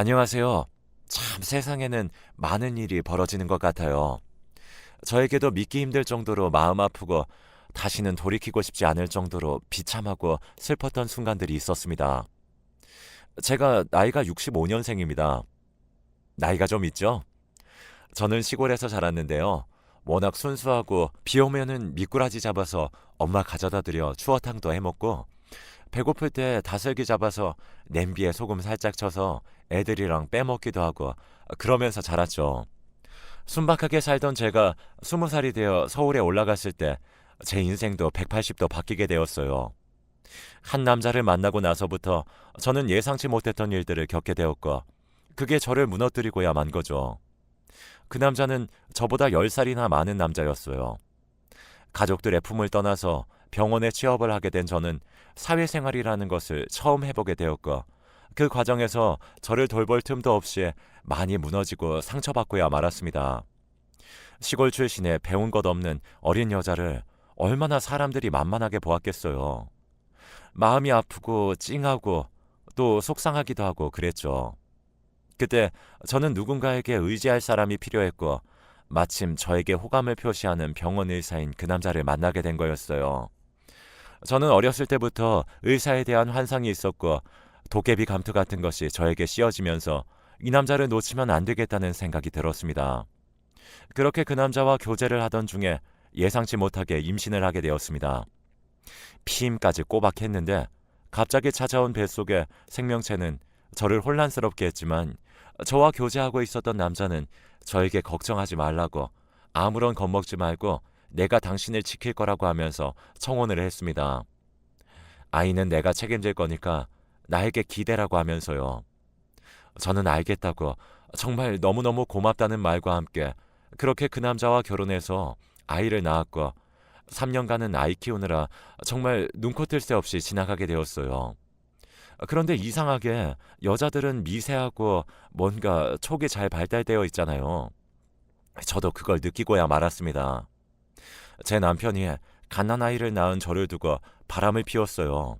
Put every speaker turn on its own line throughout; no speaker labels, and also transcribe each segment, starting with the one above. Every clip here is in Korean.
안녕하세요. 참 세상에는 많은 일이 벌어지는 것 같아요. 저에게도 믿기 힘들 정도로 마음 아프고 다시는 돌이키고 싶지 않을 정도로 비참하고 슬펐던 순간들이 있었습니다. 제가 나이가 65년생입니다. 나이가 좀 있죠? 저는 시골에서 자랐는데요. 워낙 순수하고 비 오면은 미꾸라지 잡아서 엄마 가져다 드려 추어탕도 해먹고 배고플 때 다슬기 잡아서 냄비에 소금 살짝 쳐서 애들이랑 빼먹기도 하고 그러면서 자랐죠. 순박하게 살던 제가 20살이 되어 서울에 올라갔을 때 제 인생도 180도 바뀌게 되었어요. 한 남자를 만나고 나서부터 저는 예상치 못했던 일들을 겪게 되었고 그게 저를 무너뜨리고야 만 거죠. 그 남자는 저보다 10살이나 많은 남자였어요. 가족들의 품을 떠나서 병원에 취업을 하게 된 저는 사회생활이라는 것을 처음 해보게 되었고 그 과정에서 저를 돌볼 틈도 없이 많이 무너지고 상처받고야 말았습니다. 시골 출신의 배운 것 없는 어린 여자를 얼마나 사람들이 만만하게 보았겠어요. 마음이 아프고 찡하고 또 속상하기도 하고 그랬죠. 그때 저는 누군가에게 의지할 사람이 필요했고 마침 저에게 호감을 표시하는 병원 의사인 그 남자를 만나게 된 거였어요. 저는 어렸을 때부터 의사에 대한 환상이 있었고 도깨비 감투 같은 것이 저에게 씌워지면서 이 남자를 놓치면 안 되겠다는 생각이 들었습니다. 그렇게 그 남자와 교제를 하던 중에 예상치 못하게 임신을 하게 되었습니다. 피임까지 꼬박 했는데 갑자기 찾아온 뱃속의 생명체는 저를 혼란스럽게 했지만 저와 교제하고 있었던 남자는 저에게 걱정하지 말라고 아무런 겁먹지 말고 내가 당신을 지킬 거라고 하면서 청혼을 했습니다. 아이는 내가 책임질 거니까 나에게 기대라고 하면서요. 저는 알겠다고 정말 너무너무 고맙다는 말과 함께 그렇게 그 남자와 결혼해서 아이를 낳았고 3년간은 아이 키우느라 정말 눈코 뜰 새 없이 지나가게 되었어요. 그런데 이상하게 여자들은 미세하고 뭔가 촉이 잘 발달되어 있잖아요. 저도 그걸 느끼고야 말았습니다. 제 남편이 갓난아이를 낳은 저를 두고 바람을 피웠어요.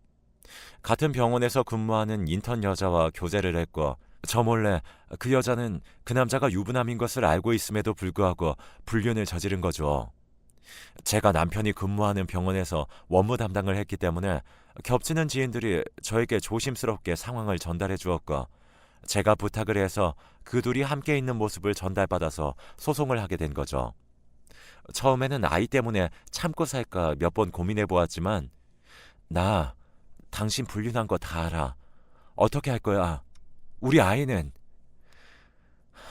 같은 병원에서 근무하는 인턴 여자와 교제를 했고 저 몰래 그 여자는 그 남자가 유부남인 것을 알고 있음에도 불구하고 불륜을 저지른 거죠. 제가 남편이 근무하는 병원에서 원무 담당을 했기 때문에 겹치는 지인들이 저에게 조심스럽게 상황을 전달해 주었고 제가 부탁을 해서 그 둘이 함께 있는 모습을 전달받아서 소송을 하게 된 거죠. 처음에는 아이 때문에 참고 살까 몇 번 고민해 보았지만 나 당신 불륜한 거 다 알아. 어떻게 할 거야? 우리 아이는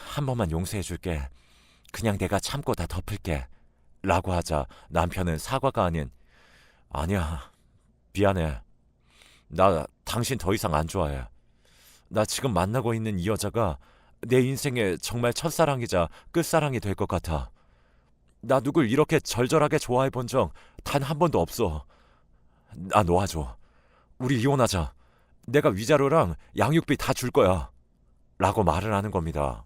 한 번만 용서해 줄게. 그냥 내가 참고 다 덮을게. 라고 하자 남편은 사과가 아닌 아니야, 미안해. 나 당신 더 이상 안 좋아해. 나 지금 만나고 있는 이 여자가 내 인생의 정말 첫사랑이자 끝사랑이 될 것 같아. 나 누굴 이렇게 절절하게 좋아해 본 적 단 한 번도 없어. 나 놓아줘. 우리 이혼하자. 내가 위자료랑 양육비 다 줄 거야. 라고 말을 하는 겁니다.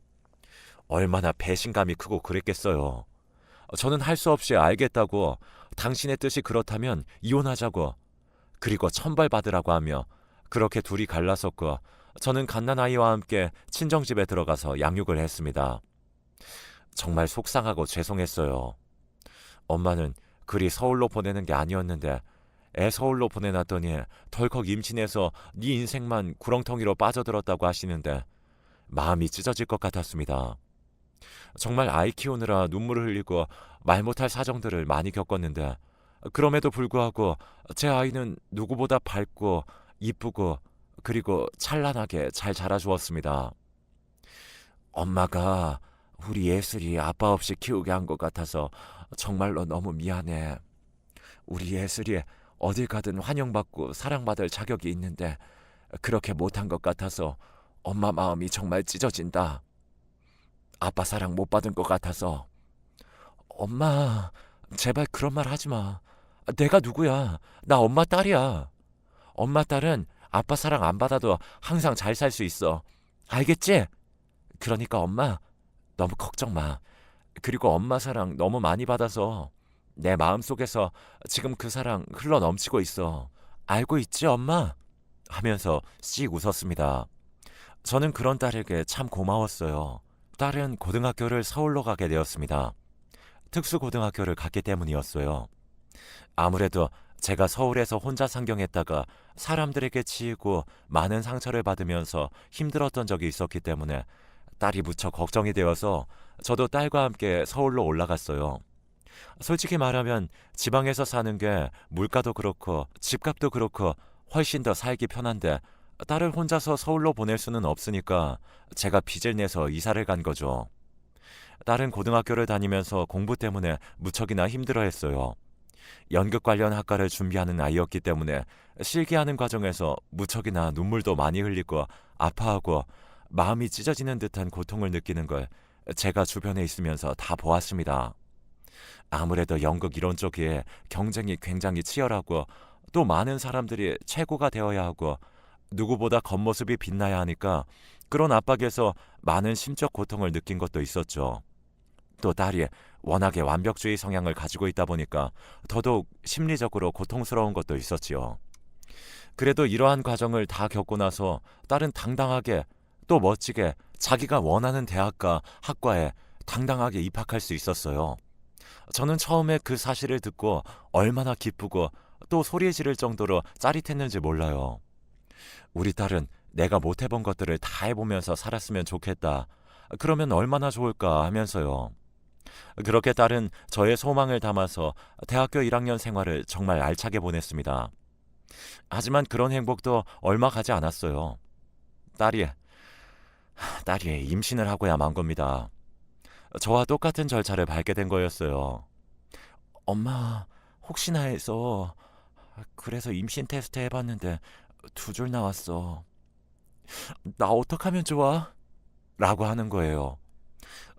얼마나 배신감이 크고 그랬겠어요. 저는 할 수 없이 알겠다고 당신의 뜻이 그렇다면 이혼하자고 그리고 천벌받으라고 하며 그렇게 둘이 갈라섰고 저는 갓난아이와 함께 친정집에 들어가서 양육을 했습니다. 정말 속상하고 죄송했어요. 엄마는 그리 서울로 보내는 게 아니었는데 애 서울로 보내놨더니 덜컥 임신해서 네 인생만 구렁텅이로 빠져들었다고 하시는데 마음이 찢어질 것 같았습니다. 정말 아이 키우느라 눈물을 흘리고 말 못할 사정들을 많이 겪었는데 그럼에도 불구하고 제 아이는 누구보다 밝고 이쁘고 그리고 찬란하게 잘 자라주었습니다. 엄마가 우리 예슬이 아빠 없이 키우게 한 것 같아서 정말로 너무 미안해. 우리 예슬이 어딜 가든 환영받고 사랑받을 자격이 있는데 그렇게 못한 것 같아서 엄마 마음이 정말 찢어진다. 아빠 사랑 못 받은 것 같아서. 엄마, 제발 그런 말 하지 마. 내가 누구야? 나 엄마 딸이야. 엄마 딸은 아빠 사랑 안 받아도 항상 잘 살 수 있어. 알겠지? 그러니까 엄마, 너무 걱정 마. 그리고 엄마 사랑 너무 많이 받아서 내 마음속에서 지금 그 사랑 흘러 넘치고 있어. 알고 있지, 엄마? 하면서 씩 웃었습니다. 저는 그런 딸에게 참 고마웠어요. 딸은 고등학교를 서울로 가게 되었습니다. 특수고등학교를 갔기 때문이었어요. 아무래도 제가 서울에서 혼자 상경했다가 사람들에게 치이고 많은 상처를 받으면서 힘들었던 적이 있었기 때문에 딸이 무척 걱정이 되어서 저도 딸과 함께 서울로 올라갔어요. 솔직히 말하면 지방에서 사는 게 물가도 그렇고 집값도 그렇고 훨씬 더 살기 편한데 딸을 혼자서 서울로 보낼 수는 없으니까 제가 빚을 내서 이사를 간 거죠. 딸은 고등학교를 다니면서 공부 때문에 무척이나 힘들어했어요. 연극 관련 학과를 준비하는 아이였기 때문에 실기하는 과정에서 무척이나 눈물도 많이 흘리고 아파하고 마음이 찢어지는 듯한 고통을 느끼는 걸 제가 주변에 있으면서 다 보았습니다. 아무래도 연극 이론 쪽에 경쟁이 굉장히 치열하고 또 많은 사람들이 최고가 되어야 하고 누구보다 겉모습이 빛나야 하니까 그런 압박에서 많은 심적 고통을 느낀 것도 있었죠. 또 딸이 워낙에 완벽주의 성향을 가지고 있다 보니까 더더욱 심리적으로 고통스러운 것도 있었지요. 그래도 이러한 과정을 다 겪고 나서 딸은 당당하게 또 멋지게 자기가 원하는 대학과 학과에 당당하게 입학할 수 있었어요. 저는 처음에 그 사실을 듣고 얼마나 기쁘고 또 소리 지를 정도로 짜릿했는지 몰라요. 우리 딸은 내가 못 해본 것들을 다 해보면서 살았으면 좋겠다. 그러면 얼마나 좋을까 하면서요. 그렇게 딸은 저의 소망을 담아서 대학교 1학년 생활을 정말 알차게 보냈습니다. 하지만 그런 행복도 얼마 가지 않았어요. 딸이, 딸이 임신을 하고야 만 겁니다. 저와 똑같은 절차를 밟게 된 거였어요. 엄마, 혹시나 해서, 그래서 임신 테스트 해봤는데 2줄 나왔어. 나 어떡하면 좋아? 라고 하는 거예요.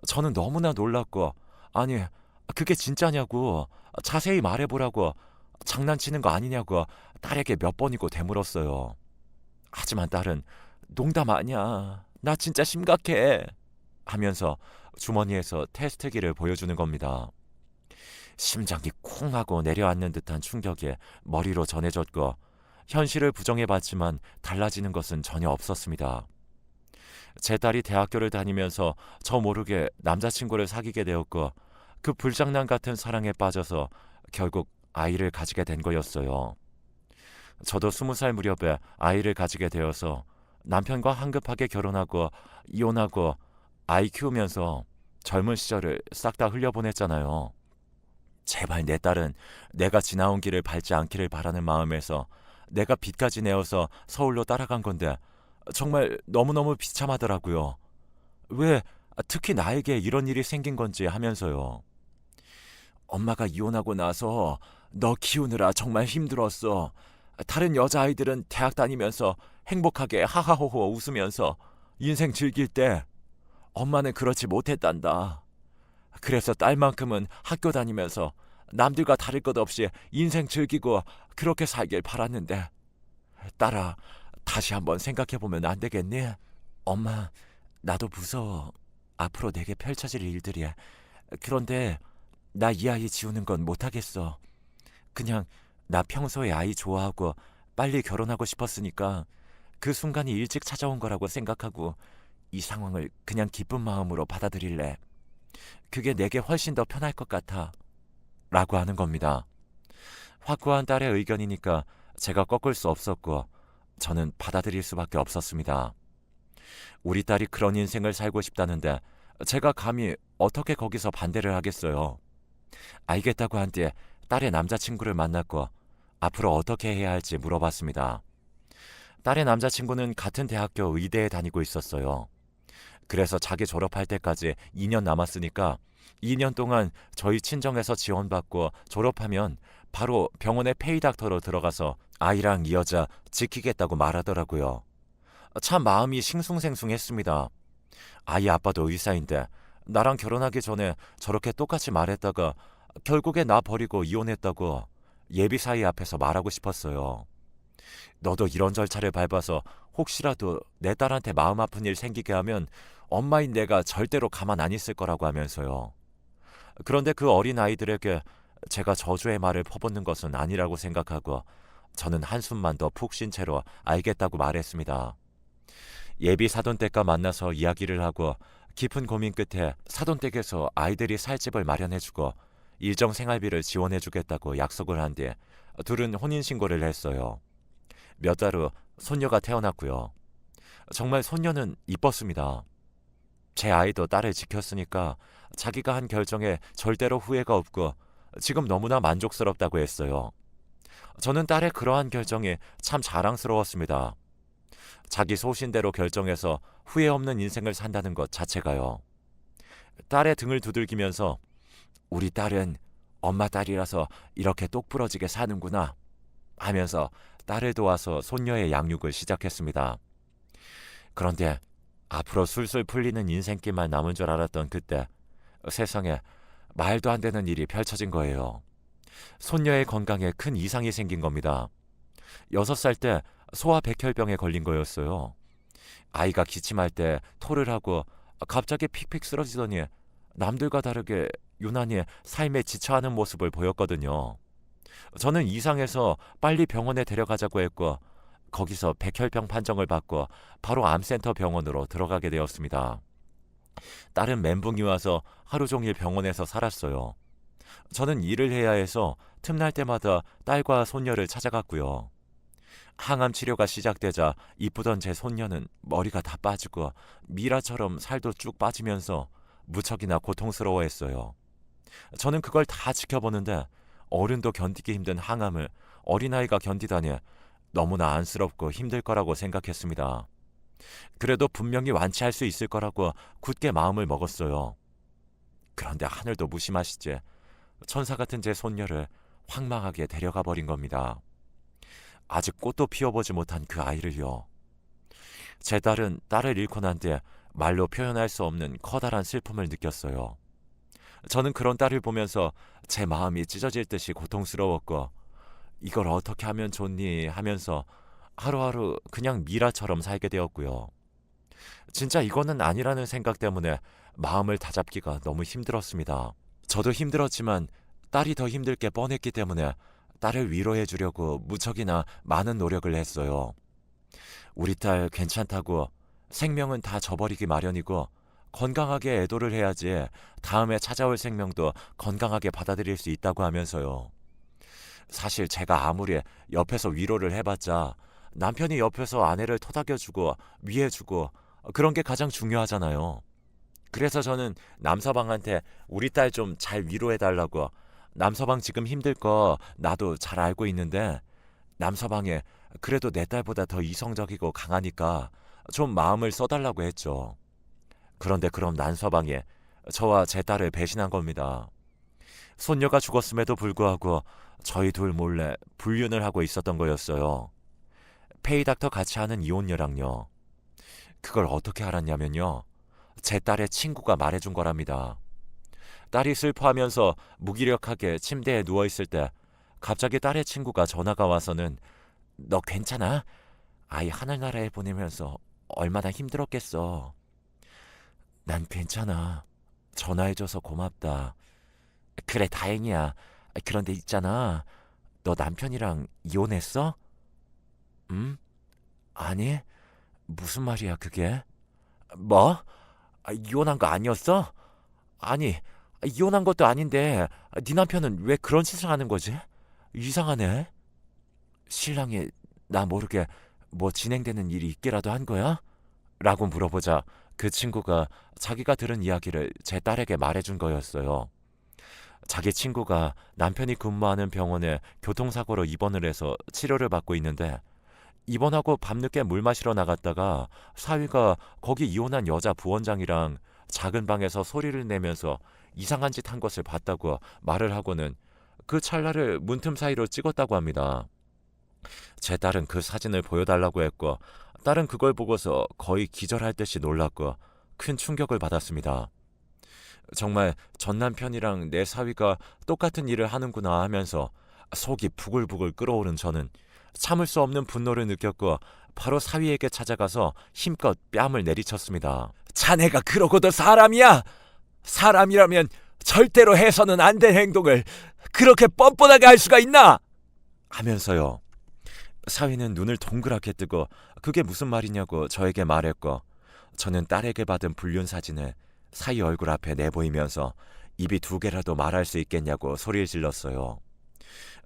저는 너무나 놀랐고, 아니, 그게 진짜냐고, 자세히 말해보라고, 장난치는 거 아니냐고 딸에게 몇 번이고 되물었어요. 하지만 딸은 농담 아니야. 나 진짜 심각해. 하면서 주머니에서 테스트기를 보여주는 겁니다. 심장이 쿵 하고 내려앉는 듯한 충격에 머리로 전해졌고 현실을 부정해봤지만 달라지는 것은 전혀 없었습니다. 제 딸이 대학교를 다니면서 저 모르게 남자친구를 사귀게 되었고 그 불장난 같은 사랑에 빠져서 결국 아이를 가지게 된 거였어요. 저도 20살 무렵에 아이를 가지게 되어서 남편과 한급하게 결혼하고 이혼하고 아이 키우면서 젊은 시절을 싹 다 흘려보냈잖아요. 제발 내 딸은 내가 지나온 길을 밟지 않기를 바라는 마음에서 내가 빚까지 내어서 서울로 따라간 건데 정말 너무너무 비참하더라고요. 왜 특히 나에게 이런 일이 생긴 건지 하면서요. 엄마가 이혼하고 나서 너 키우느라 정말 힘들었어. 다른 여자아이들은 대학 다니면서 행복하게 하하호호 웃으면서 인생 즐길 때 엄마는 그렇지 못했단다. 그래서 딸만큼은 학교 다니면서 남들과 다를 것 없이 인생 즐기고 그렇게 살길 바랐는데 딸아, 다시 한번 생각해보면 안 되겠니? 엄마, 나도 무서워. 앞으로 내게 펼쳐질 일들이. 그런데 나 이 아이 지우는 건 못하겠어. 그냥 나 평소에 아이 좋아하고 빨리 결혼하고 싶었으니까 그 순간이 일찍 찾아온 거라고 생각하고 이 상황을 그냥 기쁜 마음으로 받아들일래. 그게 내게 훨씬 더 편할 것 같아. 라고 하는 겁니다. 확고한 딸의 의견이니까 제가 꺾을 수 없었고 저는 받아들일 수밖에 없었습니다. 우리 딸이 그런 인생을 살고 싶다는데 제가 감히 어떻게 거기서 반대를 하겠어요. 알겠다고 한 뒤에 딸의 남자친구를 만났고 앞으로 어떻게 해야 할지 물어봤습니다. 딸의 남자친구는 같은 대학교 의대에 다니고 있었어요. 그래서 자기 졸업할 때까지 2년 남았으니까 2년 동안 저희 친정에서 지원받고 졸업하면 바로 병원에 페이닥터로 들어가서 아이랑 이 여자 지키겠다고 말하더라고요. 참 마음이 싱숭생숭했습니다. 아이 아빠도 의사인데 나랑 결혼하기 전에 저렇게 똑같이 말했다가 결국에 나 버리고 이혼했다고 예비 사이 앞에서 말하고 싶었어요. 너도 이런 절차를 밟아서 혹시라도 내 딸한테 마음 아픈 일 생기게 하면 엄마인 내가 절대로 가만 안 있을 거라고 하면서요. 그런데 그 어린 아이들에게 제가 저주의 말을 퍼붓는 것은 아니라고 생각하고 저는 한숨만 더 푹 쉰 채로 알겠다고 말했습니다. 예비 사돈댁과 만나서 이야기를 하고 깊은 고민 끝에 사돈댁에서 아이들이 살 집을 마련해주고 일정 생활비를 지원해주겠다고 약속을 한 뒤 둘은 혼인신고를 했어요. 몇 달 후 손녀가 태어났고요. 정말 손녀는 이뻤습니다. 제 아이도 딸을 지켰으니까 자기가 한 결정에 절대로 후회가 없고 지금 너무나 만족스럽다고 했어요. 저는 딸의 그러한 결정이 참 자랑스러웠습니다. 자기 소신대로 결정해서 후회 없는 인생을 산다는 것 자체가요. 딸의 등을 두들기면서 우리 딸은 엄마 딸이라서 이렇게 똑부러지게 사는구나 하면서 딸을 도와서 손녀의 양육을 시작했습니다. 그런데 앞으로 술술 풀리는 인생길만 남은 줄 알았던 그때 세상에 말도 안 되는 일이 펼쳐진 거예요. 손녀의 건강에 큰 이상이 생긴 겁니다. 6살 때 소아백혈병에 걸린 거였어요. 아이가 기침할 때 토를 하고 갑자기 픽픽 쓰러지더니 남들과 다르게 유난히 삶에 지쳐하는 모습을 보였거든요. 저는 이상해서 빨리 병원에 데려가자고 했고 거기서 백혈병 판정을 받고 바로 암센터 병원으로 들어가게 되었습니다. 딸은 멘붕이 와서 하루 종일 병원에서 살았어요. 저는 일을 해야 해서 틈날 때마다 딸과 손녀를 찾아갔고요. 항암 치료가 시작되자 이쁘던 제 손녀는 머리가 다 빠지고 미라처럼 살도 쭉 빠지면서 무척이나 고통스러워했어요. 저는 그걸 다 지켜보는데 어른도 견디기 힘든 항암을 어린아이가 견디다니 너무나 안쓰럽고 힘들 거라고 생각했습니다. 그래도 분명히 완치할 수 있을 거라고 굳게 마음을 먹었어요. 그런데 하늘도 무심하시지 천사 같은 제 손녀를 황망하게 데려가 버린 겁니다. 아직 꽃도 피워보지 못한 그 아이를요. 제 딸은 딸을 잃고 난 뒤에 말로 표현할 수 없는 커다란 슬픔을 느꼈어요. 저는 그런 딸을 보면서 제 마음이 찢어질 듯이 고통스러웠고 이걸 어떻게 하면 좋니 하면서 하루하루 그냥 미라처럼 살게 되었고요. 진짜 이거는 아니라는 생각 때문에 마음을 다잡기가 너무 힘들었습니다. 저도 힘들었지만 딸이 더 힘들 게 뻔했기 때문에 딸을 위로해 주려고 무척이나 많은 노력을 했어요. 우리 딸 괜찮다고 생명은 다 저버리기 마련이고 건강하게 애도를 해야지 다음에 찾아올 생명도 건강하게 받아들일 수 있다고 하면서요. 사실 제가 아무리 옆에서 위로를 해봤자 남편이 옆에서 아내를 토닥여주고 위해주고 그런 게 가장 중요하잖아요. 그래서 저는 남서방한테 우리 딸 좀 잘 위로해달라고 남서방 지금 힘들 거 나도 잘 알고 있는데 남서방에 그래도 내 딸보다 더 이성적이고 강하니까 좀 마음을 써달라고 했죠. 그런데 그럼 남서방이 저와 제 딸을 배신한 겁니다. 손녀가 죽었음에도 불구하고 저희 둘 몰래 불륜을 하고 있었던 거였어요. 페이닥터 같이 하는 이혼녀랑요. 그걸 어떻게 알았냐면요. 제 딸의 친구가 말해준 거랍니다. 딸이 슬퍼하면서 무기력하게 침대에 누워있을 때 갑자기 딸의 친구가 전화가 와서는 너 괜찮아? 아이 하늘나라에 보내면서 얼마나 힘들었겠어. 난 괜찮아. 전화해줘서 고맙다. 그래 다행이야. 그런데 있잖아. 너 남편이랑 이혼했어? 응? 아니 무슨 말이야 그게? 뭐? 이혼한 거 아니었어? 아니 이혼한 것도 아닌데 네 남편은 왜 그런 짓을 하는 거지? 이상하네. 신랑이 나 모르게 뭐 진행되는 일이 있기라도 한 거야? 라고 물어보자 그 친구가 자기가 들은 이야기를 제 딸에게 말해준 거였어요. 자기 친구가 남편이 근무하는 병원에 교통사고로 입원을 해서 치료를 받고 있는데 입원하고 밤늦게 물 마시러 나갔다가 사위가 거기 이혼한 여자 부원장이랑 작은 방에서 소리를 내면서 이상한 짓 한 것을 봤다고 말을 하고는 그 찰나를 문틈 사이로 찍었다고 합니다. 제 딸은 그 사진을 보여달라고 했고 딸은 그걸 보고서 거의 기절할 듯이 놀랐고 큰 충격을 받았습니다. 정말 전 남편이랑 내 사위가 똑같은 일을 하는구나 하면서 속이 부글부글 끓어오른 저는 참을 수 없는 분노를 느꼈고 바로 사위에게 찾아가서 힘껏 뺨을 내리쳤습니다. 자네가 그러고도 사람이야? 사람이라면 절대로 해서는 안 될 행동을 그렇게 뻔뻔하게 할 수가 있나? 하면서요. 사위는 눈을 동그랗게 뜨고 그게 무슨 말이냐고 저에게 말했고, 저는 딸에게 받은 불륜 사진을 사위 얼굴 앞에 내보이면서 입이 두 개라도 말할 수 있겠냐고 소리를 질렀어요.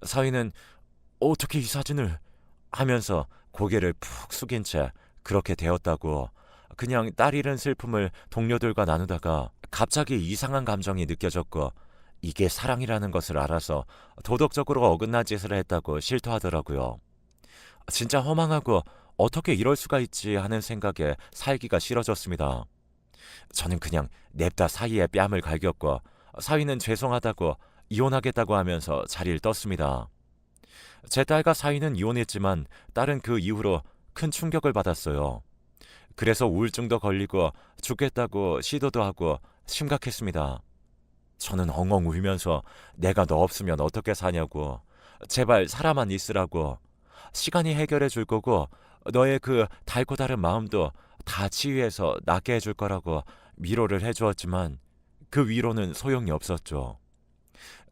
사위는 어떻게 이 사진을 하면서 고개를 푹 숙인 채 그렇게 되었다고, 그냥 딸 잃은 슬픔을 동료들과 나누다가 갑자기 이상한 감정이 느껴졌고, 이게 사랑이라는 것을 알아서 도덕적으로 어긋난 짓을 했다고 실토하더라고요. 진짜 허망하고 어떻게 이럴 수가 있지 하는 생각에 살기가 싫어졌습니다. 저는 그냥 냅다 사위의 뺨을 갈겼고, 사위는 죄송하다고 이혼하겠다고 하면서 자리를 떴습니다. 제 딸과 사위는 이혼했지만 딸은 그 이후로 큰 충격을 받았어요. 그래서 우울증도 걸리고 죽겠다고 시도도 하고 심각했습니다. 저는 엉엉 울면서 내가 너 없으면 어떻게 사냐고, 제발 살아만 있으라고, 시간이 해결해 줄 거고 너의 그 달고 다른 마음도 다 치유해서 낫게 해줄 거라고 위로를 해주었지만 그 위로는 소용이 없었죠.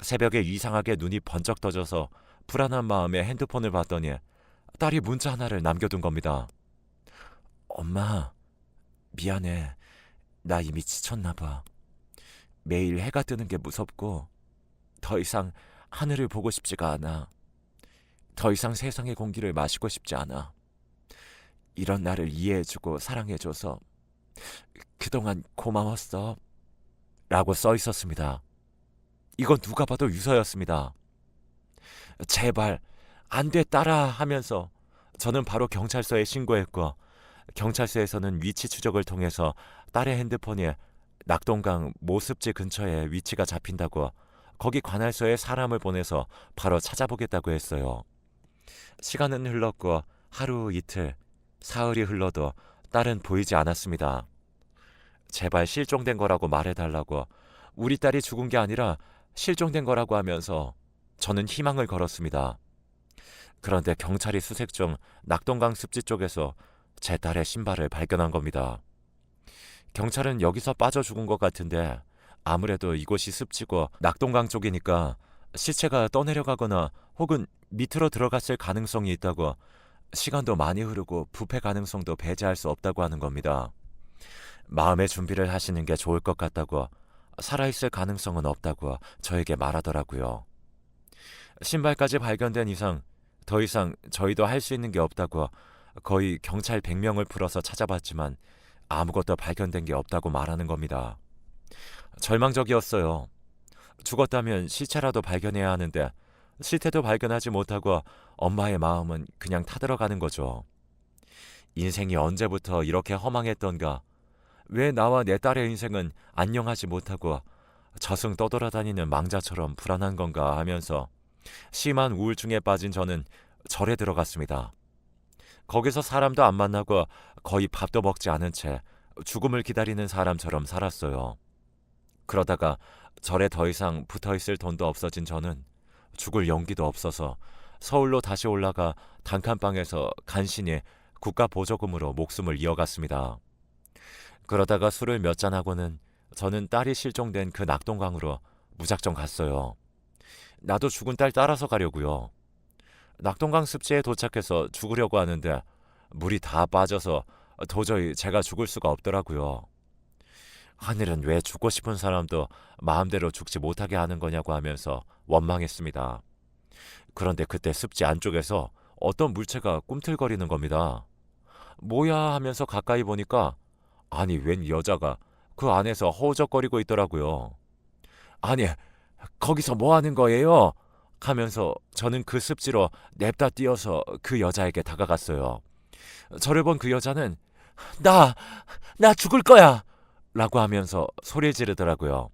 새벽에 이상하게 눈이 번쩍 떠져서 불안한 마음에 핸드폰을 봤더니 딸이 문자 하나를 남겨둔 겁니다. 엄마, 미안해. 나 이미 지쳤나 봐. 매일 해가 뜨는 게 무섭고 더 이상 하늘을 보고 싶지가 않아. 더 이상 세상의 공기를 마시고 싶지 않아. 이런 나를 이해해주고 사랑해줘서 그동안 고마웠어. 라고 써 있었습니다. 이건 누가 봐도 유서였습니다. 제발 안 돼 딸아 하면서 저는 바로 경찰서에 신고했고, 경찰서에서는 위치 추적을 통해서 딸의 핸드폰에 낙동강 모습지 근처에 위치가 잡힌다고 거기 관할서에 사람을 보내서 바로 찾아보겠다고 했어요. 시간은 흘렀고 하루 이틀 사흘이 흘러도 딸은 보이지 않았습니다. 제발 실종된 거라고 말해달라고, 우리 딸이 죽은 게 아니라 실종된 거라고 하면서 저는 희망을 걸었습니다. 그런데 경찰이 수색 중 낙동강 습지 쪽에서 제 딸의 신발을 발견한 겁니다. 경찰은 여기서 빠져 죽은 것 같은데 아무래도 이곳이 습지고 낙동강 쪽이니까 시체가 떠내려가거나 혹은 밑으로 들어갔을 가능성이 있다고, 시간도 많이 흐르고 부패 가능성도 배제할 수 없다고 하는 겁니다. 마음의 준비를 하시는 게 좋을 것 같다고, 살아있을 가능성은 없다고 저에게 말하더라고요. 신발까지 발견된 이상 더 이상 저희도 할 수 있는 게 없다고 거의 경찰 100명을 풀어서 찾아봤지만 아무것도 발견된 게 없다고 말하는 겁니다. 절망적이었어요. 죽었다면 시체라도 발견해야 하는데 시체도 발견하지 못하고 엄마의 마음은 그냥 타들어가는 거죠. 인생이 언제부터 이렇게 허망했던가, 왜 나와 내 딸의 인생은 안녕하지 못하고 저승 떠돌아다니는 망자처럼 불안한 건가 하면서 심한 우울증에 빠진 저는 절에 들어갔습니다. 거기서 사람도 안 만나고 거의 밥도 먹지 않은 채 죽음을 기다리는 사람처럼 살았어요. 그러다가 절에 더 이상 붙어있을 돈도 없어진 저는 죽을 용기도 없어서 서울로 다시 올라가 단칸방에서 간신히 국가 보조금으로 목숨을 이어갔습니다. 그러다가 술을 몇 잔하고는 저는 딸이 실종된 그 낙동강으로 무작정 갔어요. 나도 죽은 딸 따라서 가려고요. 낙동강 습지에 도착해서 죽으려고 하는데 물이 다 빠져서 도저히 제가 죽을 수가 없더라고요. 하늘은 왜 죽고 싶은 사람도 마음대로 죽지 못하게 하는 거냐고 하면서 원망했습니다. 그런데 그때 습지 안쪽에서 어떤 물체가 꿈틀거리는 겁니다. 뭐야 하면서 가까이 보니까 아니 웬 여자가 그 안에서 허우적거리고 있더라고요. 아니 거기서 뭐 하는 거예요? 하면서 저는 그 습지로 냅다 뛰어서 그 여자에게 다가갔어요. 저를 본 그 여자는 나 죽을 거야! 라고 하면서 소리 지르더라고요.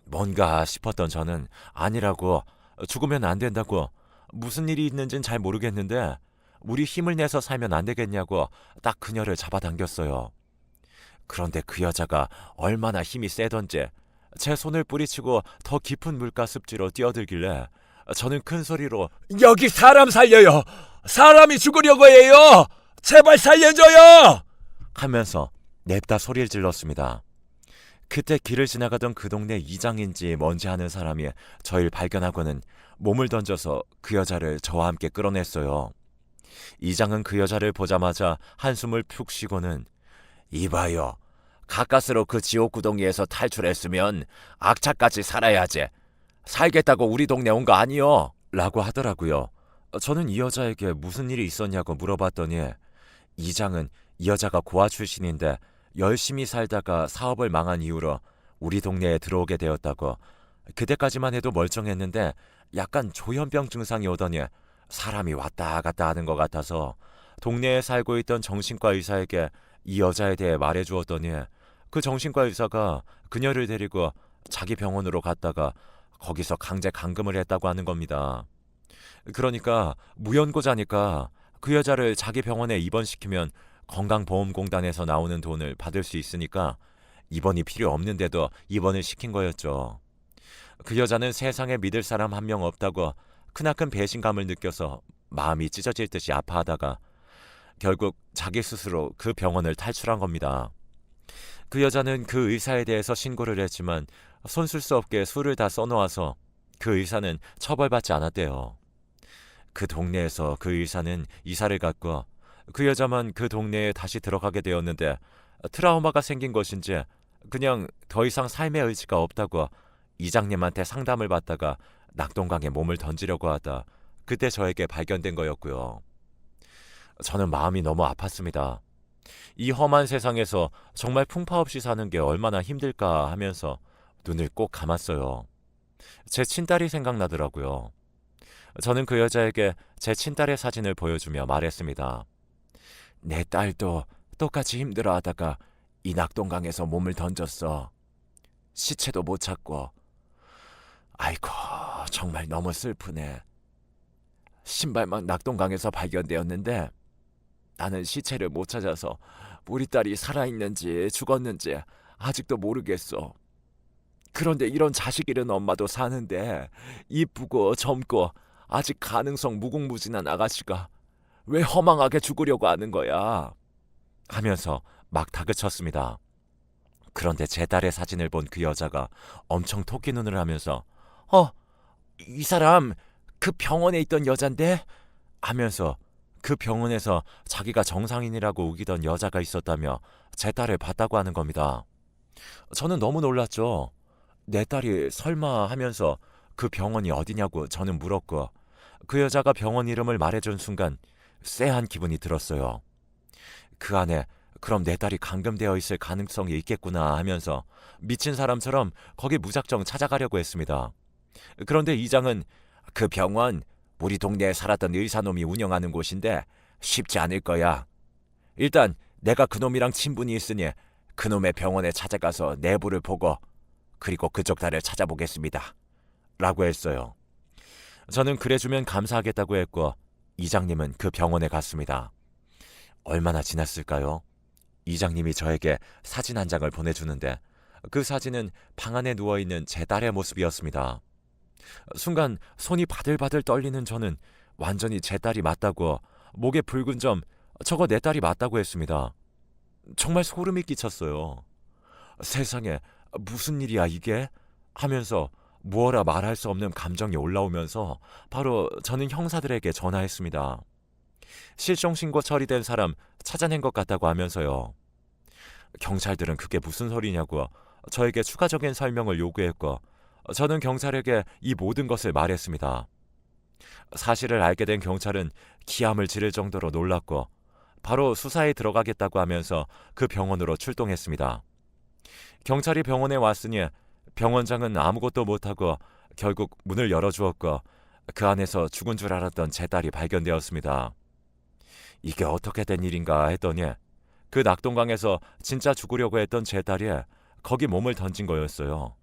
뭔가 싶었던 저는 아니라고, 죽으면 안 된다고, 무슨 일이 있는진 잘 모르겠는데 우리 힘을 내서 살면 안 되겠냐고 딱 그녀를 잡아당겼어요. 그런데 그 여자가 얼마나 힘이 세던지 제 손을 뿌리치고 더 깊은 물가 습지로 뛰어들길래 저는 큰 소리로
여기 사람 살려요. 사람이 죽으려고 해요. 제발 살려줘요.
하면서 냅다 소리를 질렀습니다. 그때 길을 지나가던 그 동네 이장인지 뭔지 하는 사람이 저희를 발견하고는 몸을 던져서 그 여자를 저와 함께 끌어냈어요. 이장은 그 여자를 보자마자 한숨을 푹 쉬고는 이봐요. 가까스로 그 지옥 구덩이에서 탈출했으면 악착같이 살아야지. 살겠다고 우리 동네 온 거 아니요? 라고 하더라고요. 저는 이 여자에게 무슨 일이 있었냐고 물어봤더니 이장은 이 여자가 고아 출신인데 열심히 살다가 사업을 망한 이후로 우리 동네에 들어오게 되었다고, 그때까지만 해도 멀쩡했는데 약간 조현병 증상이 오더니 사람이 왔다 갔다 하는 것 같아서 동네에 살고 있던 정신과 의사에게 이 여자에 대해 말해주었더니 그 정신과 의사가 그녀를 데리고 자기 병원으로 갔다가 거기서 강제 감금을 했다고 하는 겁니다. 그러니까 무연고자니까 그 여자를 자기 병원에 입원시키면 건강보험공단에서 나오는 돈을 받을 수 있으니까 입원이 필요 없는데도 입원을 시킨 거였죠. 그 여자는 세상에 믿을 사람 한 명 없다고 크나큰 배신감을 느껴서 마음이 찢어질 듯이 아파하다가 결국 자기 스스로 그 병원을 탈출한 겁니다. 그 여자는 그 의사에 대해서 신고를 했지만 손쓸 수 없게 술을 다 써놓아서 그 의사는 처벌받지 않았대요. 그 동네에서 그 의사는 이사를 갔고 그 여자만 그 동네에 다시 들어가게 되었는데 트라우마가 생긴 것인지 그냥 더 이상 삶의 의지가 없다고 이장님한테 상담을 받다가 낙동강에 몸을 던지려고 하다 그때 저에게 발견된 거였고요. 저는 마음이 너무 아팠습니다. 이 험한 세상에서 정말 풍파 없이 사는 게 얼마나 힘들까 하면서 눈을 꼭 감았어요. 제 친딸이 생각나더라고요. 저는 그 여자에게 제 친딸의 사진을 보여주며 말했습니다. 내 딸도 똑같이 힘들어하다가 이 낙동강에서 몸을 던졌어. 시체도 못 찾고. 아이고, 정말 너무 슬프네. 신발만 낙동강에서 발견되었는데 나는 시체를 못 찾아서 우리 딸이 살아있는지 죽었는지 아직도 모르겠어. 그런데 이런 자식 잃은 엄마도 사는데 이쁘고 젊고 아직 가능성 무궁무진한 아가씨가 왜 허망하게 죽으려고 하는 거야? 하면서 막 다그쳤습니다. 그런데 제 딸의 사진을 본 그 여자가 엄청 토끼 눈을 하면서 이 사람 그 병원에 있던 여잔데? 하면서 그 병원에서 자기가 정상인이라고 우기던 여자가 있었다며 제 딸을 봤다고 하는 겁니다. 저는 너무 놀랐죠. 내 딸이 설마 하면서 그 병원이 어디냐고 저는 물었고 그 여자가 병원 이름을 말해준 순간 쎄한 기분이 들었어요. 그 안에 그럼 내 딸이 감금되어 있을 가능성이 있겠구나 하면서 미친 사람처럼 거기 무작정 찾아가려고 했습니다. 그런데 이장은 그 병원 우리 동네에 살았던 의사놈이 운영하는 곳인데 쉽지 않을 거야. 일단 내가 그놈이랑 친분이 있으니 그놈의 병원에 찾아가서 내부를 보고 그리고 그쪽 딸을 찾아보겠습니다. 라고 했어요. 저는 그래주면 감사하겠다고 했고 이장님은 그 병원에 갔습니다. 얼마나 지났을까요? 이장님이 저에게 사진 한 장을 보내주는데 그 사진은 방 안에 누워있는 제 딸의 모습이었습니다. 순간 손이 바들바들 떨리는 저는 완전히 제 딸이 맞다고 목에 붉은 점 저거 내 딸이 맞다고 했습니다. 정말 소름이 끼쳤어요. 세상에 무슨 일이야 이게? 하면서 무어라 말할 수 없는 감정이 올라오면서 바로 저는 형사들에게 전화했습니다. 실종신고 처리된 사람 찾아낸 것 같다고 하면서요. 경찰들은 그게 무슨 소리냐고 저에게 추가적인 설명을 요구했고 저는 경찰에게 이 모든 것을 말했습니다. 사실을 알게 된 경찰은 기함을 지를 정도로 놀랐고 바로 수사에 들어가겠다고 하면서 그 병원으로 출동했습니다. 경찰이 병원에 왔으니 병원장은 아무것도 못하고 결국 문을 열어주었고 그 안에서 죽은 줄 알았던 제 딸이 발견되었습니다. 이게 어떻게 된 일인가 했더니 그 낙동강에서 진짜 죽으려고 했던 제 딸이 거기 몸을 던진 거였어요.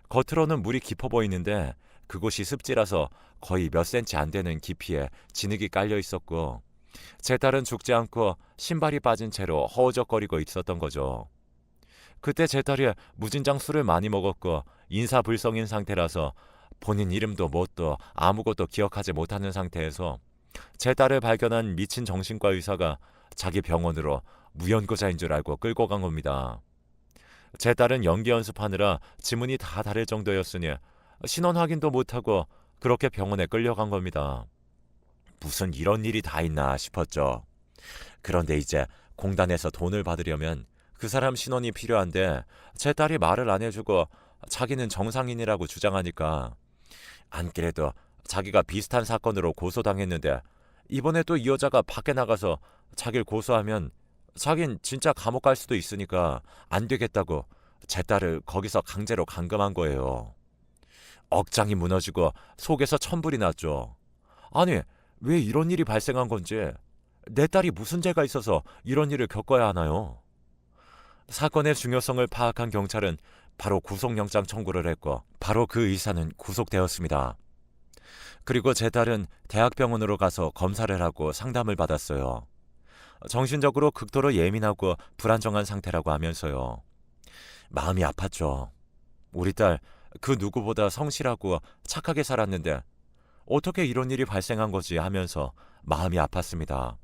겉으로는 물이 깊어 보이는데 그곳이 습지라서 거의 몇 센치 안 되는 깊이에 진흙이 깔려 있었고 제 딸은 죽지 않고 신발이 빠진 채로 허우적거리고 있었던 거죠. 그때 제 딸이 무진장 술을 많이 먹었고 인사불성인 상태라서 본인 이름도 뭣도 아무것도 기억하지 못하는 상태에서 제 딸을 발견한 미친 정신과 의사가 자기 병원으로 무연고자인 줄 알고 끌고 간 겁니다. 제 딸은 연기 연습하느라 지문이 다 다를 정도였으니 신원 확인도 못하고 그렇게 병원에 끌려간 겁니다. 무슨 이런 일이 다 있나 싶었죠. 그런데 이제 공단에서 돈을 받으려면 그 사람 신원이 필요한데 제 딸이 말을 안 해주고 자기는 정상인이라고 주장하니까 안 그래도 자기가 비슷한 사건으로 고소당했는데 이번에 또 이 여자가 밖에 나가서 자기를 고소하면 자긴 진짜 감옥 갈 수도 있으니까 안 되겠다고 제 딸을 거기서 강제로 감금한 거예요. 억장이 무너지고 속에서 천불이 났죠. 아니, 왜 이런 일이 발생한 건지, 내 딸이 무슨 죄가 있어서 이런 일을 겪어야 하나요? 사건의 중요성을 파악한 경찰은 바로 구속영장 청구를 했고 바로 그 의사는 구속되었습니다. 그리고 제 딸은 대학병원으로 가서 검사를 하고 상담을 받았어요. 정신적으로 극도로 예민하고 불안정한 상태라고 하면서요. 마음이 아팠죠. 우리 딸 그 누구보다 성실하고 착하게 살았는데 어떻게 이런 일이 발생한 거지 하면서 마음이 아팠습니다.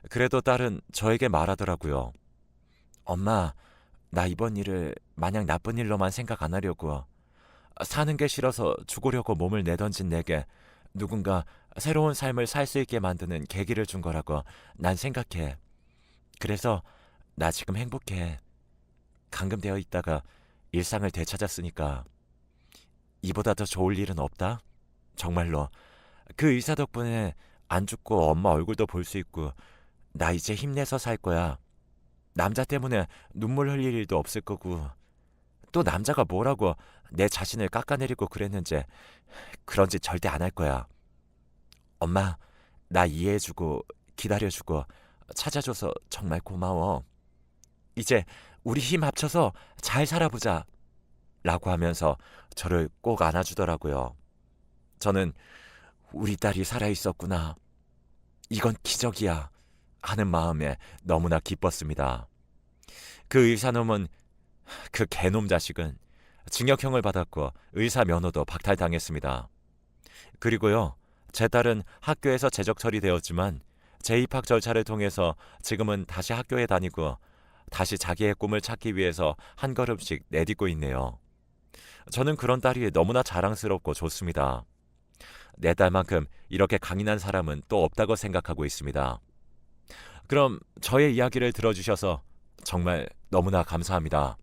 그래도 딸은 저에게 말하더라고요. 엄마, 나 이번 일을 마냥 나쁜 일로만 생각 안 하려고. 사는 게 싫어서 죽으려고 몸을 내던진 내게 누군가 새로운 삶을 살 수 있게 만드는 계기를 준 거라고 난 생각해. 그래서 나 지금 행복해. 감금되어 있다가 일상을 되찾았으니까 이보다 더 좋을 일은 없다. 정말로 그 의사 덕분에 안 죽고 엄마 얼굴도 볼 수 있고 나 이제 힘내서 살 거야. 남자 때문에 눈물 흘릴 일도 없을 거고 또 남자가 뭐라고 내 자신을 깎아내리고 그랬는지 그런 짓 절대 안 할 거야. 엄마, 나 이해해주고 기다려주고 찾아줘서 정말 고마워. 이제 우리 힘 합쳐서 잘 살아보자. 라고 하면서 저를 꼭 안아주더라고요. 저는 우리 딸이 살아있었구나. 이건 기적이야. 하는 마음에 너무나 기뻤습니다. 그 의사놈은 그 개놈 자식은 징역형을 받았고 의사 면허도 박탈당했습니다. 그리고요, 제 딸은 학교에서 재적 처리되었지만 재입학 절차를 통해서 지금은 다시 학교에 다니고 다시 자기의 꿈을 찾기 위해서 한 걸음씩 내딛고 있네요. 저는 그런 딸이 너무나 자랑스럽고 좋습니다. 내 딸만큼 이렇게 강인한 사람은 또 없다고 생각하고 있습니다. 그럼 저의 이야기를 들어주셔서 정말 너무나 감사합니다.